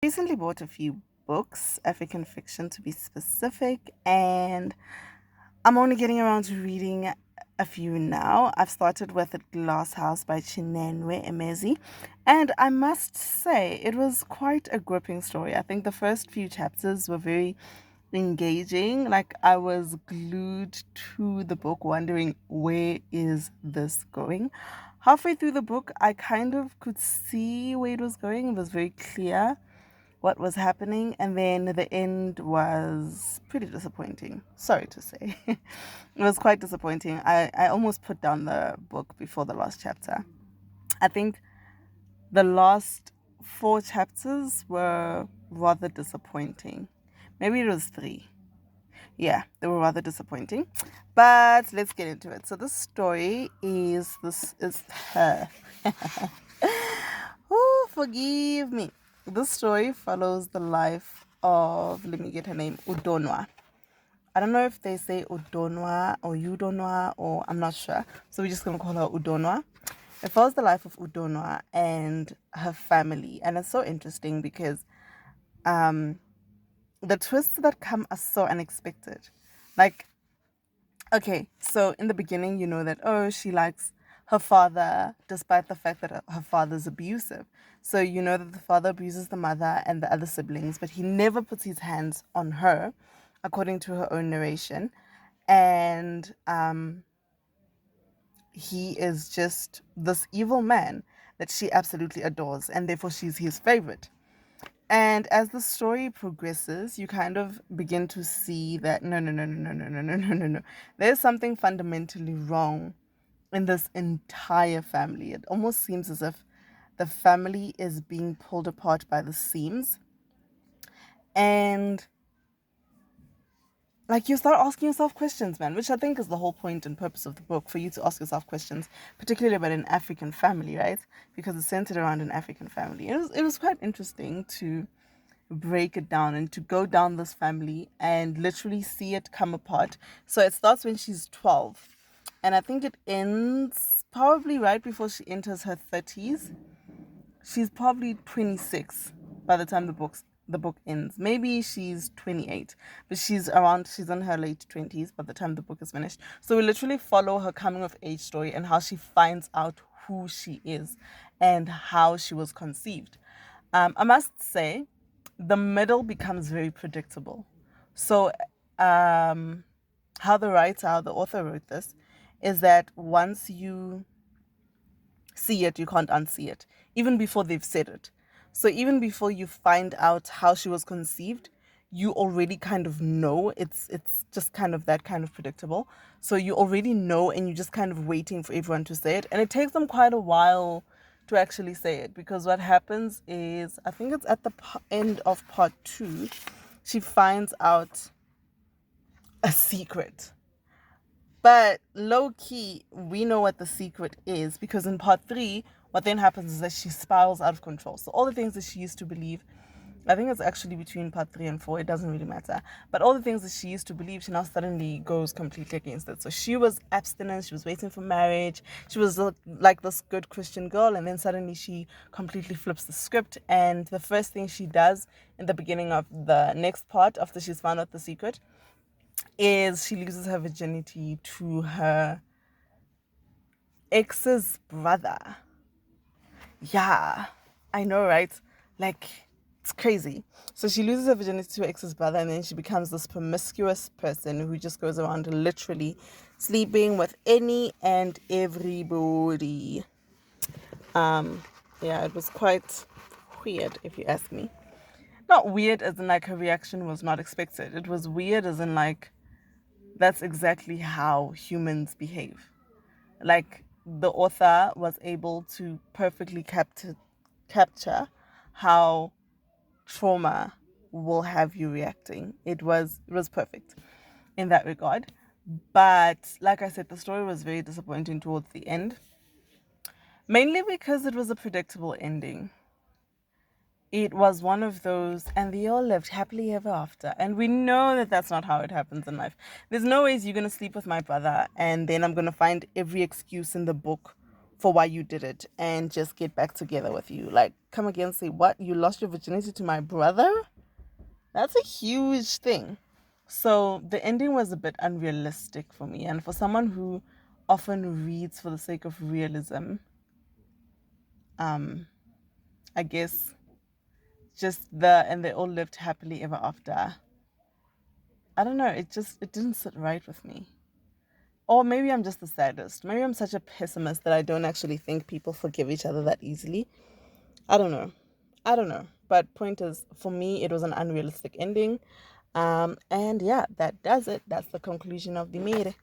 Recently bought a few books, African fiction to be specific, and I'm only getting around to reading a few now. I've started with The Glass House by Chinenye Emezie, and I must say it was quite a gripping story. I think the first few chapters were very engaging. Like I was glued to the book, wondering where is this going. Halfway through the book, I kind of could see where it was going. It was very clear what was happening, and then the end was pretty disappointing. Sorry to say. It was quite disappointing. I almost put down the book before the last chapter. I think the last four chapters were rather disappointing. Maybe it was three. Yeah, they were rather disappointing. But let's get into it. So this is her. Oh, forgive me. This story follows the life of, let me get her name, Udonwa. I don't know if they say Udonwa or Udonwa, or I'm not sure. So we're just going to call her Udonwa. It follows the life of Udonwa and her family. And it's so interesting because the twists that come are so unexpected. Like, okay, so in the beginning, you know that, oh, she likes her father despite the fact that her father's abusive. So you know that the father abuses the mother and the other siblings, but he never puts his hands on her, according to her own narration. And he is just this evil man that she absolutely adores, and therefore she's his favorite. And as the story progresses, you kind of begin to see that no, no, no, no, no, no, no, no, no, no, no. There's something fundamentally wrong in this entire family. It almost seems as if the family is being pulled apart by the seams. And like you start asking yourself questions, man, which I think is the whole point and purpose of the book, for you to ask yourself questions, particularly about an African family, right? Because it's centered around an African family. It was quite interesting to break it down and to go down this family and literally see it come apart. So it starts when she's 12, and I think it ends probably right before she enters her 30s. She's probably 26 by the time the book ends. Maybe she's 28, but she's in her late 20s by the time the book is finished. So we literally follow her coming of age story and how she finds out who she is and how she was conceived. I must say, the middle becomes very predictable. So, how the author wrote this, is that once you see it, you can't unsee it, even before they've said it. So even before you find out how she was conceived, you already kind of know. It's just kind of that kind of predictable. So you already know, and you're just kind of waiting for everyone to say it, and it takes them quite a while to actually say it, because what happens is, I think it's at the end of part two, she finds out a secret. But low key, we know what the secret is, because in part three, what then happens is that she spirals out of control. So all the things that she used to believe, I think it's actually between part three and four, it doesn't really matter. But all the things that she used to believe, she now suddenly goes completely against it. So she was abstinent, she was waiting for marriage, she was like this good Christian girl, and then suddenly she completely flips the script. And the first thing she does in the beginning of the next part, after she's found out the secret, is she loses her virginity to her ex's brother. Yeah, I know, right? Like, it's crazy. So she loses her virginity to her ex's brother, and then she becomes this promiscuous person who just goes around literally sleeping with any and everybody. Yeah, it was quite weird, if you ask me. Not weird as in like her reaction was not expected. It was weird as in like that's exactly how humans behave. Like the author was able to perfectly capture how trauma will have you reacting. It was perfect in that regard. But like I said, the story was very disappointing towards the end, mainly because it was a predictable ending. It was one of those, and they all lived happily ever after. And we know that that's not how it happens in life. There's no ways you're going to sleep with my brother, and then I'm going to find every excuse in the book for why you did it and just get back together with you. Like, come again and say, what? You lost your virginity to my brother? That's a huge thing. So the ending was a bit unrealistic for me. And for someone who often reads for the sake of realism, I guess just and they all lived happily ever after. I don't know, it didn't sit right with me. Or maybe I'm just the saddest. Maybe I'm such a pessimist that I don't actually think people forgive each other that easily. I don't know. I don't know. But point is, for me, it was an unrealistic ending. And yeah, that does it. That's the conclusion of the maid.